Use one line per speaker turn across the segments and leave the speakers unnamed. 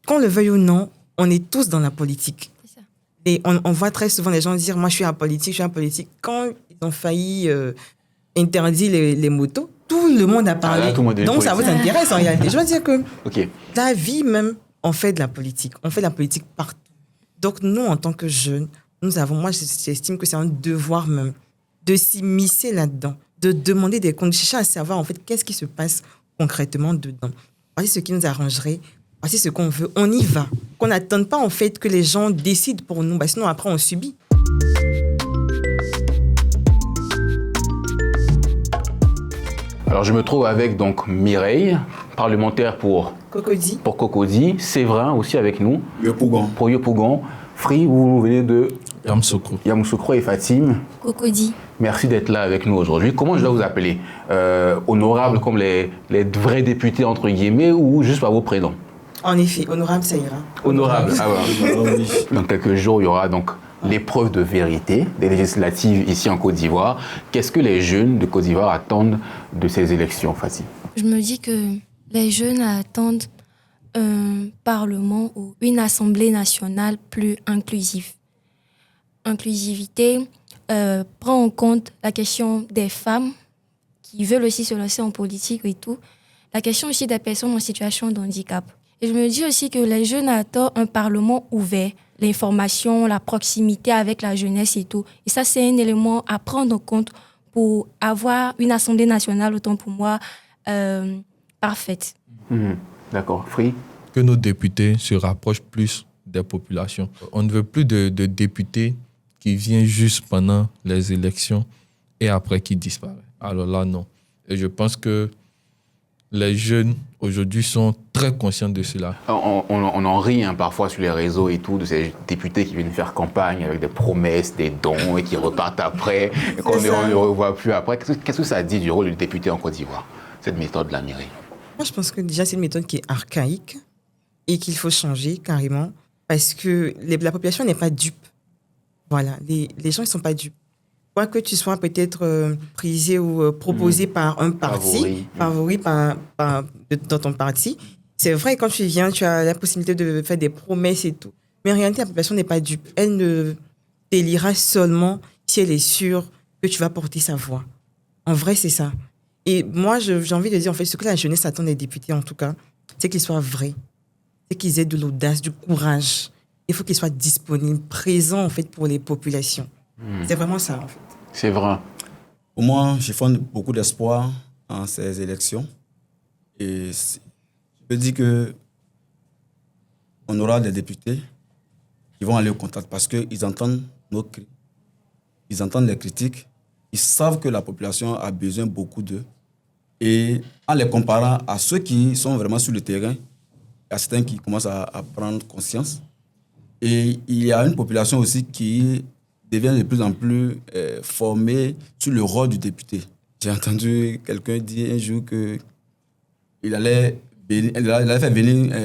qu'on le veuille ou non, on est tous dans la politique.
C'est ça.
Et on voit très souvent les gens dire, moi, je suis apolitique. Quand ils ont failli interdire les motos, tout le monde a parlé.
Là, tout le monde est
Donc, ça vous
politique.
intéresse en réalité. Je veux dire que
Ok.
la vie même, on fait de la politique. On fait de la politique partout. Donc, nous, en tant que jeunes, moi, j'estime que c'est un devoir même de s'immiscer là-dedans, de demander des comptes, de chercher à savoir, en fait, qu'est-ce qui se passe concrètement dedans. Voici ce qui nous arrangerait. Voici ce qu'on veut. On y va. Qu'on n'attende pas, en fait, que les gens décident pour nous. Sinon, après, on subit.
Alors, je me trouve avec donc Mireille, parlementaire pour Cocody, Séverin aussi avec nous, pour Yopougon, Free, vous venez de Yamoussoukro et Fatim.
Cocody.
Merci d'être là avec nous aujourd'hui. Comment je dois vous appeler honorable comme les vrais députés, entre guillemets, ou juste par vos prénoms?
En effet, honorable, ça ira.
Honorable. Ah ouais. Dans quelques jours, il y aura donc l'épreuve de vérité des législatives ici en Côte d'Ivoire. Qu'est-ce que les jeunes de Côte d'Ivoire attendent de ces élections, Fatim?
Je me dis que les jeunes attendent un parlement ou une assemblée nationale plus inclusive. Inclusivité prend en compte la question des femmes qui veulent aussi se lancer en politique et tout. La question aussi des personnes en situation de handicap. Et je me dis aussi que les jeunes attendent un parlement ouvert, l'information, la proximité avec la jeunesse et tout. Et ça, c'est un élément à prendre en compte pour avoir une assemblée nationale, autant pour moi, parfaite.
D'accord. Free?
Que nos députés se rapprochent plus des populations. On ne veut plus de députés qui viennent juste pendant les élections et après qui disparaissent. Alors là, non. Et je pense que les jeunes aujourd'hui sont très conscients de cela.
On en rit parfois sur les réseaux et tout, de ces députés qui viennent faire campagne avec des promesses, des dons et qui repartent après, et qu'on ne revoit plus après. Qu'est-ce que ça dit du rôle du député en Côte d'Ivoire, cette méthode de la mairie?
Moi, je pense que déjà, c'est une méthode qui est archaïque et qu'il faut changer carrément parce que la population n'est pas dupe. Voilà, les gens, ils ne sont pas dupes. Quoi que tu sois peut-être prisé ou proposé par un parti, favori dans ton parti, c'est vrai, quand tu viens, tu as la possibilité de faire des promesses et tout. Mais en réalité, la population n'est pas dupe. Elle ne t'élira seulement si elle est sûre que tu vas porter sa voix. En vrai, c'est ça. Et moi, j'ai envie de dire, en fait, ce que la jeunesse attend des députés, en tout cas, c'est qu'ils soient vrais. C'est qu'ils aient de l'audace, du courage. Il faut qu'ils soient disponibles, présents, en fait, pour les populations. C'est vraiment ça, en fait.
C'est vrai.
Pour moi, je fonde beaucoup d'espoir en ces élections. Et je peux dire qu'on aura des députés qui vont aller au contact parce qu'ils entendent nos cris, ils entendent les critiques, ils savent que la population a besoin beaucoup d'eux. Et en les comparant à ceux qui sont vraiment sur le terrain, il y a certains qui commencent à prendre conscience. Et il y a une population aussi qui devient de plus en plus formée sur le rôle du député. J'ai entendu quelqu'un dire un jour qu'il allait faire venir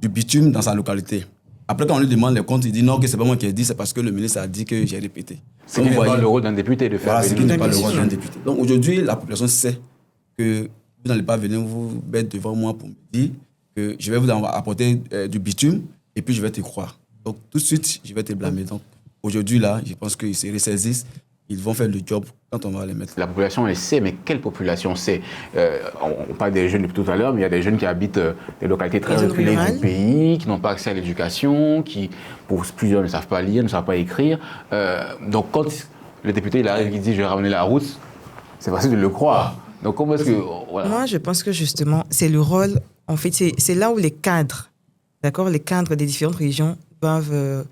du bitume dans sa localité. Après, quand on lui demande les comptes, il dit non, que c'est pas moi qui ai dit, c'est parce que le ministre a dit que j'ai répété.
Ce qui n'est pas le rôle d'un député de faire
venir.
venir.
Ce qui n'est pas le rôle d'un député. Donc aujourd'hui, la population sait que vous n'allez pas venir vous mettre devant moi pour me dire que je vais vous apporter du bitume et puis je vais te croire. Donc tout de suite, je vais te blâmer. Donc aujourd'hui, là, je pense qu'ils se ressaisissent. Ils vont faire le job quand on va les mettre.
La population, elle sait, mais quelle population sait? On parle des jeunes depuis tout à l'heure, mais il y a des jeunes qui habitent des localités très reculées du pays, qui n'ont pas accès à l'éducation, qui, pour plusieurs, ne savent pas lire, ne savent pas écrire. Donc quand le député il arrive et dit « je vais ramener la route », c'est facile de le croire. Donc comment est-ce que... Voilà.
Moi, je pense que justement, c'est le rôle... En fait, c'est là où les cadres, d'accord, les cadres des différentes régions doivent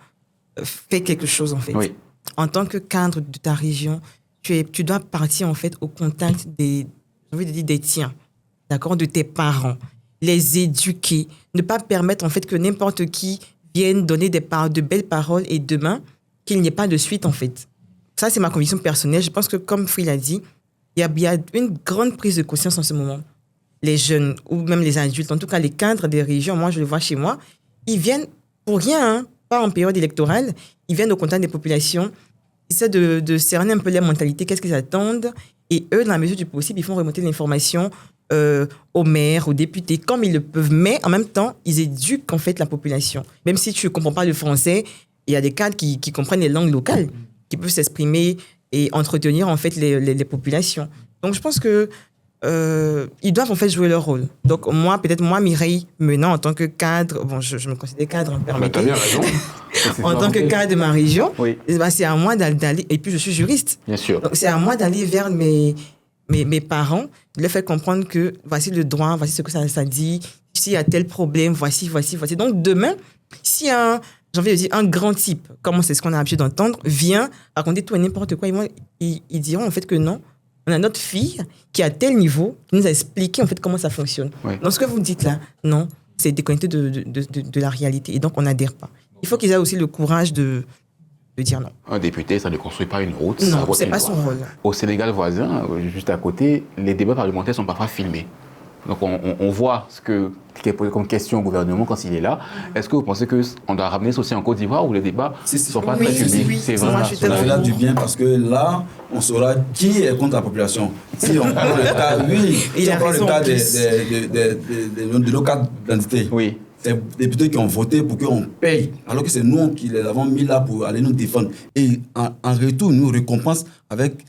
faire quelque chose, en fait.
Oui.
En tant que cadre de ta région, tu dois partir en fait au contact des tiens, d'accord, de tes parents, les éduquer, ne pas permettre en fait que n'importe qui vienne donner de belles paroles et demain qu'il n'y ait pas de suite en fait. Ça c'est ma conviction personnelle. Je pense que comme Free l'a dit, il y a une grande prise de conscience en ce moment. Les jeunes ou même les adultes, en tout cas les cadres des régions, moi je le vois chez moi, ils viennent pour rien, hein, pas en période électorale, ils viennent au contact des populations, ils essaient de cerner un peu les mentalités, qu'est-ce qu'ils attendent, et eux, dans la mesure du possible, ils font remonter l'information aux maires, aux députés, comme ils le peuvent, mais en même temps, ils éduquent en fait la population. Même si tu ne comprends pas le français, il y a des cadres qui comprennent les langues locales, qui peuvent s'exprimer et entretenir en fait les populations. Donc je pense que ils doivent en fait jouer leur rôle. Donc moi, Mireille Menant, en tant que cadre, bon, je me considère cadre,
T'as
permettez,
bien raison.
en tant que cadre de ma région,
Oui.
c'est à moi d'aller, et puis je suis juriste,
Bien sûr.
donc c'est à moi d'aller vers mes parents, de leur faire comprendre que voici le droit, voici ce que ça dit, s'il y a tel problème, voici. Donc demain, si j'ai envie de dire, un grand type, comme c'est ce qu'on a l'habitude d'entendre, vient raconter tout et n'importe quoi, ils diront en fait que non, on a notre fille qui a tel niveau, qui nous a expliqué en fait comment ça fonctionne.
Oui.
Donc ce que vous dites là, non, c'est déconnecté de la réalité et donc on n'adhère pas. Il faut qu'ils aient aussi le courage de dire non.
Un député, ça ne construit pas une route. ça
Non,
vote
c'est
une
pas
loi.
son rôle.
Au Sénégal voisin, juste à côté, les débats parlementaires sont parfois filmés. Donc on voit ce qui est posé comme question au gouvernement quand il est là. Est-ce que vous pensez qu'on doit ramener ça aussi en Côte d'Ivoire où les débats ne sont pas très publics?
Oui.
C'est
Moi,
vrai.
je suis
Ça fait là du bien parce que là, on saura qui est contre la population. Si on prend le cas,
Il a raison,
le cas
en plus.
de nos cadres d'identité,
Oui.
c'est des députés qui ont voté pour qu'on paye, alors que c'est nous qui les avons mis là pour aller nous défendre. Et en retour, ils nous récompensent avec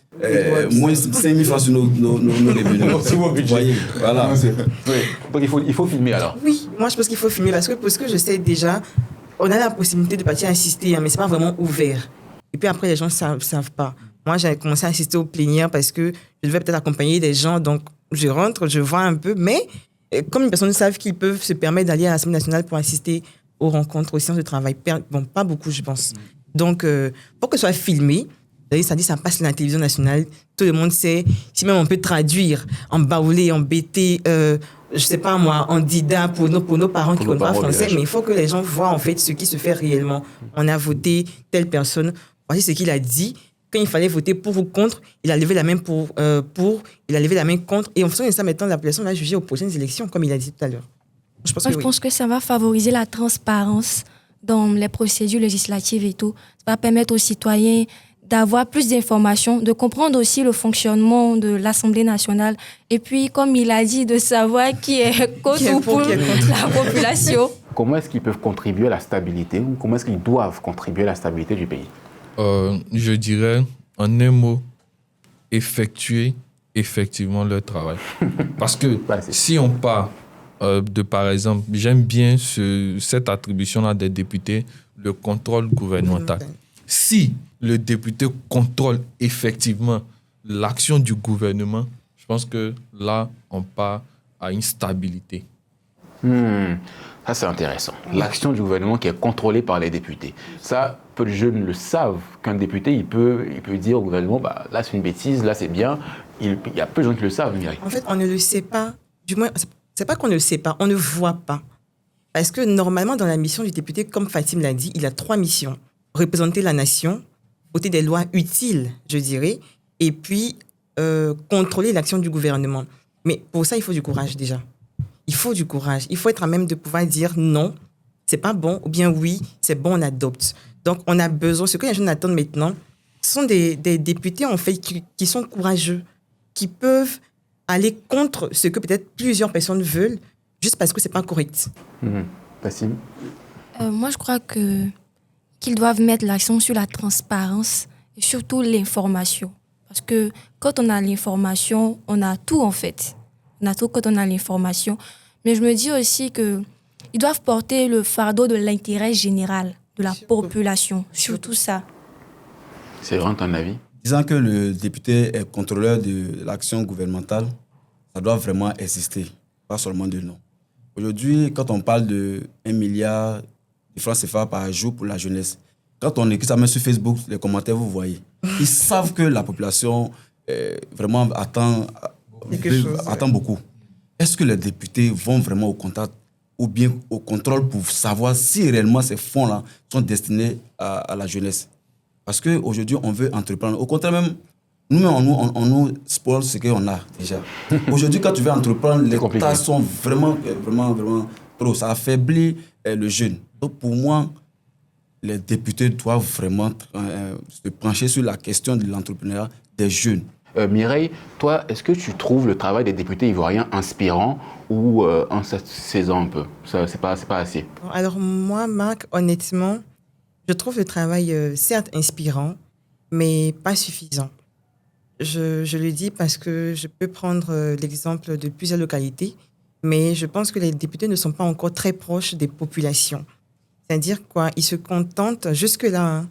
moins 5 000 francs sur nos revenus.
Sur vos budgets.
Vous voyez, voilà.
Oui. Donc il faut filmer alors.
Oui, moi je pense qu'il faut filmer parce que je sais déjà, on a la possibilité de partir assister, hein, mais c'est pas vraiment ouvert. Et puis après, les gens ne savent pas. Moi, j'ai commencé à assister aux plénières parce que je devais peut-être accompagner des gens, donc je rentre, je vois un peu, mais comme les personnes savent qu'ils peuvent se permettre d'aller à l'Assemblée nationale pour assister aux rencontres, aux séances de travail, bon, pas beaucoup, je pense. Donc, pour que ce soit filmé, ça dit ça passe à la télévision nationale, tout le monde sait, si même on peut traduire en baoulé, en BT, je sais pas moi, en dida pour nos parents qui ne connaissent pas français, mais il faut que les gens voient en fait ce qui se fait réellement. On a voté telle personne, voici ce qu'il a dit. Quand il fallait voter pour ou contre, il a levé la main pour, il a levé la main contre. Et en fonction de ça, maintenant, la population va juger aux prochaines élections, comme il a dit tout à l'heure. Je pense
que ça va favoriser la transparence dans les procédures législatives et tout. Ça va permettre aux citoyens d'avoir plus d'informations, de comprendre aussi le fonctionnement de l'Assemblée nationale. Et puis, comme il a dit, de savoir qui est contre ou pour la population.
Comment est-ce qu'ils peuvent contribuer à la stabilité ou comment est-ce qu'ils doivent contribuer à la stabilité du pays?
Je dirais, en un mot, effectuer effectivement leur travail. Parce que si on part de, par exemple, j'aime bien cette attribution-là des députés, le contrôle gouvernemental. Si le député contrôle effectivement l'action du gouvernement, je pense que là, on part à une stabilité.
Ça, c'est intéressant. L'action du gouvernement qui est contrôlée par les députés. Ça, peu de jeunes le savent, qu'un député, il peut dire au gouvernement, bah, là, c'est une bêtise, là, c'est bien. Il y a peu de gens qui le savent, Mireille.
En fait, on ne le sait pas. Du moins, c'est pas qu'on ne le sait pas, on ne voit pas. Parce que normalement, dans la mission du député, comme Fatim l'a dit, il a 3 missions. Représenter la nation, voter des lois utiles, je dirais, et puis contrôler l'action du gouvernement. Mais pour ça, il faut du courage déjà. Il faut du courage. Il faut être à même de pouvoir dire non, c'est pas bon, ou bien oui, c'est bon, on adopte. Donc, on a besoin, ce que les jeunes attendent maintenant, ce sont des députés, en fait, qui sont courageux, qui peuvent aller contre ce que peut-être plusieurs personnes veulent, juste parce que c'est pas correct.
Fatim?
Moi, je crois qu'ils doivent mettre l'accent sur la transparence et surtout l'information. Parce que quand on a l'information, on a tout, en fait. On a tout quand on a l'information. Mais je me dis aussi qu'ils doivent porter le fardeau de l'intérêt général de la population. Surtout ça.
C'est vraiment ton avis?
Disant que le député est contrôleur de l'action gouvernementale, ça doit vraiment exister, pas seulement de nom. Aujourd'hui, quand on parle de 1 milliard de francs CFA par jour pour la jeunesse, quand on écrit ça même sur Facebook, les commentaires, vous voyez, ils savent que la population vraiment attend beaucoup. Est-ce que les députés vont vraiment au contact ou bien au contrôle pour savoir si réellement ces fonds-là sont destinés à la jeunesse? Parce qu'aujourd'hui, on veut entreprendre. Au contraire, même, nous-mêmes, on nous spoil ce qu'on a déjà. Aujourd'hui, quand tu veux entreprendre, les tâches sont vraiment trop. Ça affaiblit le jeune. Donc, pour moi, les députés doivent vraiment se pencher sur la question de l'entrepreneuriat des jeunes.
Mireille, toi, est-ce que tu trouves le travail des députés ivoiriens inspirant ou insatisfaisant un peu? C'est pas assez.
Alors moi, Marc, honnêtement, je trouve le travail certes inspirant, mais pas suffisant. Je le dis parce que je peux prendre l'exemple de plusieurs localités, mais je pense que les députés ne sont pas encore très proches des populations. C'est-à-dire quoi, ils se contentent jusque-là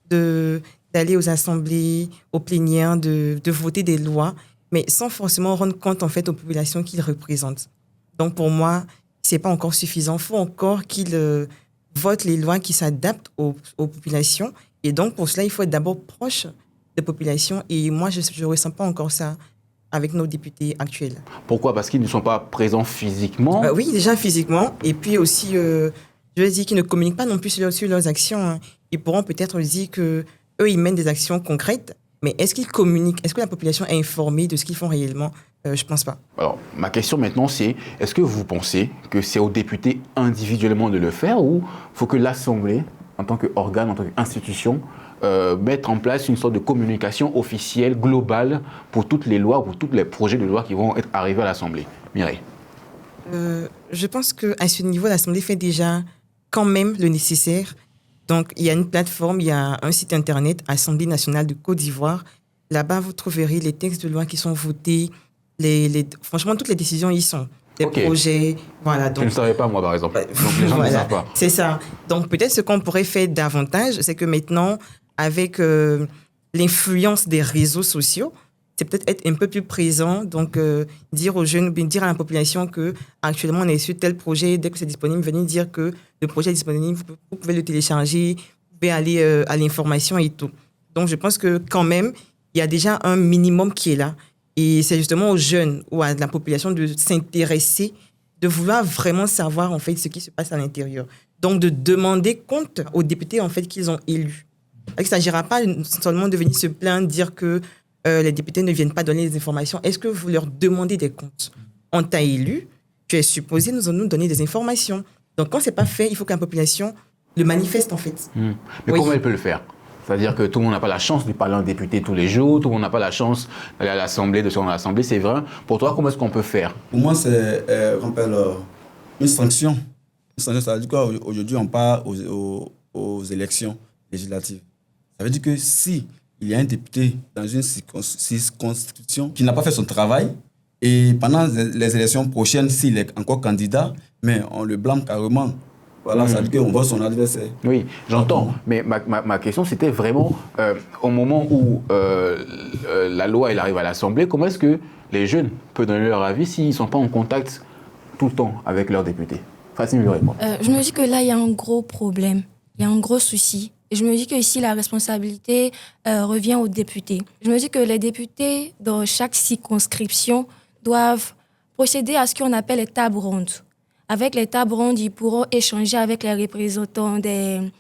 d'aller aux assemblées, aux plénières, de voter des lois, mais sans forcément rendre compte en fait aux populations qu'ils représentent. Donc pour moi, c'est pas encore suffisant. Il faut encore qu'ils votent les lois qui s'adaptent aux populations. Et donc pour cela, il faut être d'abord proche des populations. Et moi, je ne ressens pas encore ça avec nos députés actuels.
Pourquoi? Parce qu'ils ne sont pas présents physiquement?
Oui, déjà physiquement. Et puis aussi, je veux dire qu'ils ne communiquent pas non plus sur leurs actions. Hein. Ils pourront peut-être dire qu'eux, ils mènent des actions concrètes, mais est-ce qu'ils communiquent? Est-ce que la population est informée de ce qu'ils font réellement? Je ne pense pas.
Alors, ma question maintenant, c'est est-ce que vous pensez que c'est aux députés individuellement de le faire ou il faut que l'Assemblée, en tant qu'organe, en tant qu'institution, mettre en place une sorte de communication officielle, globale, pour toutes les lois, pour tous les projets de loi qui vont être arrivés à l'Assemblée? Mireille.
Je pense qu'à ce niveau, l'Assemblée fait déjà quand même le nécessaire. Donc, il y a une plateforme, il y a un site internet, Assemblée nationale de Côte d'Ivoire. Là-bas, vous trouverez les textes de loi qui sont votés. Franchement, toutes les décisions y sont. Les projets, voilà. Donc,
je ne savais pas, moi, par exemple. Donc, les gens ne savent pas.
C'est ça. Donc, peut-être ce qu'on pourrait faire davantage, c'est que maintenant, avec l'influence des réseaux sociaux, c'est peut-être être un peu plus présent, donc dire aux jeunes, dire à la population que actuellement on est sur tel projet, dès que c'est disponible, venir dire que le projet est disponible, vous pouvez le télécharger, vous pouvez aller à l'information et tout. Donc je pense que quand même, il y a déjà un minimum qui est là. Et c'est justement aux jeunes ou à la population de s'intéresser, de vouloir vraiment savoir en fait ce qui se passe à l'intérieur. Donc de demander compte aux députés en fait qu'ils ont élus. Il ne s'agira pas seulement de venir se plaindre, dire que les députés ne viennent pas donner des informations. Est-ce que vous leur demandez des comptes? On t'a élu, tu es supposé nous donner des informations. Donc, quand ce n'est pas fait, il faut que la population le manifeste, en fait.
Mais comment elle peut le faire? C'est-à-dire que tout le monde n'a pas la chance de parler à un député tous les jours, tout le monde n'a pas la chance d'aller à l'Assemblée, de se rendre à l'Assemblée, c'est vrai. Pour toi, comment est-ce qu'on peut faire?
Pour moi, c'est une sanction. Une sanction, ça veut dire quoi? Aujourd'hui, on part aux élections législatives. Ça veut dire que si il y a un député dans une circonscription qui n'a pas fait son travail, et pendant les élections prochaines, s'il est encore candidat, mais on le blâme carrément. Voilà, ça veut dire qu'on voit son adversaire.
Oui, j'entends. Mais ma question, c'était vraiment, au moment où la loi elle arrive à l'Assemblée, comment est-ce que les jeunes peuvent donner leur avis s'ils ne sont pas en contact tout le temps avec leurs députés? Facile de répondre.
Je me dis que là, il y a un gros problème. Il y a un gros souci. Et je me dis que ici, la responsabilité revient aux députés. Je me dis que les députés, dans chaque circonscription, doivent procéder à ce qu'on appelle les tables rondes. Avec les tables rondes, ils pourront échanger avec les représentants de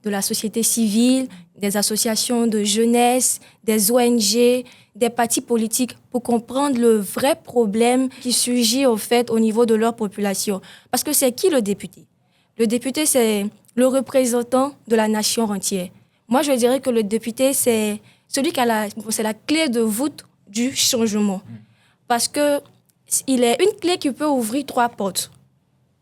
la société civile, des associations de jeunesse, des ONG, des partis politiques, pour comprendre le vrai problème qui surgit au fait au niveau de leur population. Parce que c'est qui le député? Le député, c'est le représentant de la nation entière. Moi, je dirais que le député, c'est celui qui a c'est la clé de voûte du changement. Parce que il est une clé qui peut ouvrir 3 portes.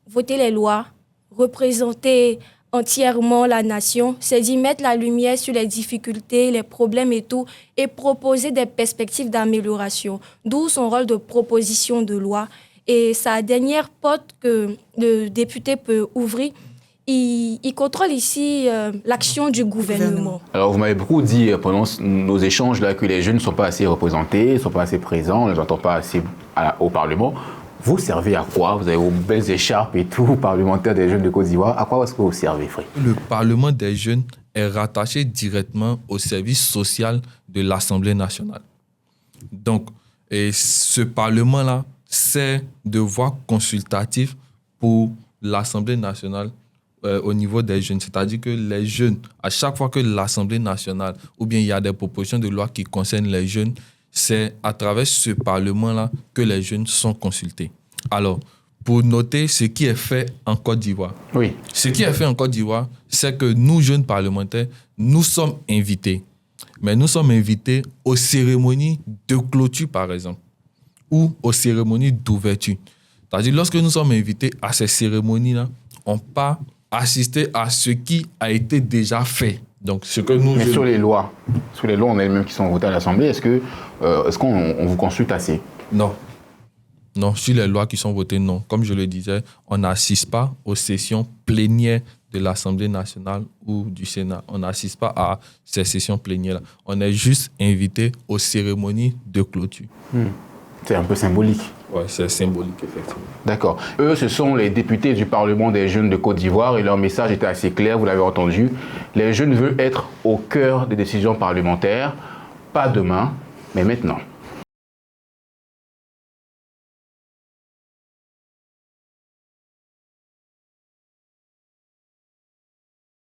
Voter les lois, représenter entièrement la nation, c'est d'y mettre la lumière sur les difficultés, les problèmes et tout, et proposer des perspectives d'amélioration. D'où son rôle de proposition de loi. Et sa dernière porte que le député peut ouvrir, il contrôle ici l'action du gouvernement.
Alors, vous m'avez beaucoup dit pendant nos échanges là, que les jeunes ne sont pas assez représentés, ne sont pas assez présents, on ne les entend pas assez au Parlement. Vous servez à quoi? Vous avez vos belles écharpes et tout, parlementaires des jeunes de Côte d'Ivoire. À quoi est-ce que vous servez, Fré?
Le Parlement des jeunes est rattaché directement au service social de l'Assemblée nationale. Donc, et ce Parlement-là, c'est de voix consultative pour l'Assemblée nationale au niveau des jeunes. C'est-à-dire que les jeunes, à chaque fois que l'Assemblée nationale, ou bien il y a des propositions de loi qui concernent les jeunes, c'est à travers ce Parlement-là que les jeunes sont consultés. Alors, pour noter ce qui est fait en Côte d'Ivoire.
Oui.
Ce qui est fait en Côte d'Ivoire, c'est que nous, jeunes parlementaires, nous sommes invités. Mais nous sommes invités aux cérémonies de clôture, par exemple, ou aux cérémonies d'ouverture. C'est-à-dire, lorsque nous sommes invités à ces cérémonies-là, on part assister à ce qui a été déjà fait. Donc, ce que nous...
Mais sur les lois en elles-mêmes qui sont votées à l'Assemblée, est-ce qu'on vous consulte assez?
Non. Non, sur les lois qui sont votées, non. Comme je le disais, on n'assiste pas aux sessions plénières de l'Assemblée nationale ou du Sénat. On n'assiste pas à ces sessions plénières-là. On est juste invité aux cérémonies de clôture.
C'est un peu symbolique.
Oui, c'est symbolique, effectivement.
D'accord. Eux, ce sont les députés du Parlement des jeunes de Côte d'Ivoire et leur message était assez clair, vous l'avez entendu. Les jeunes veulent être au cœur des décisions parlementaires, pas demain, mais maintenant.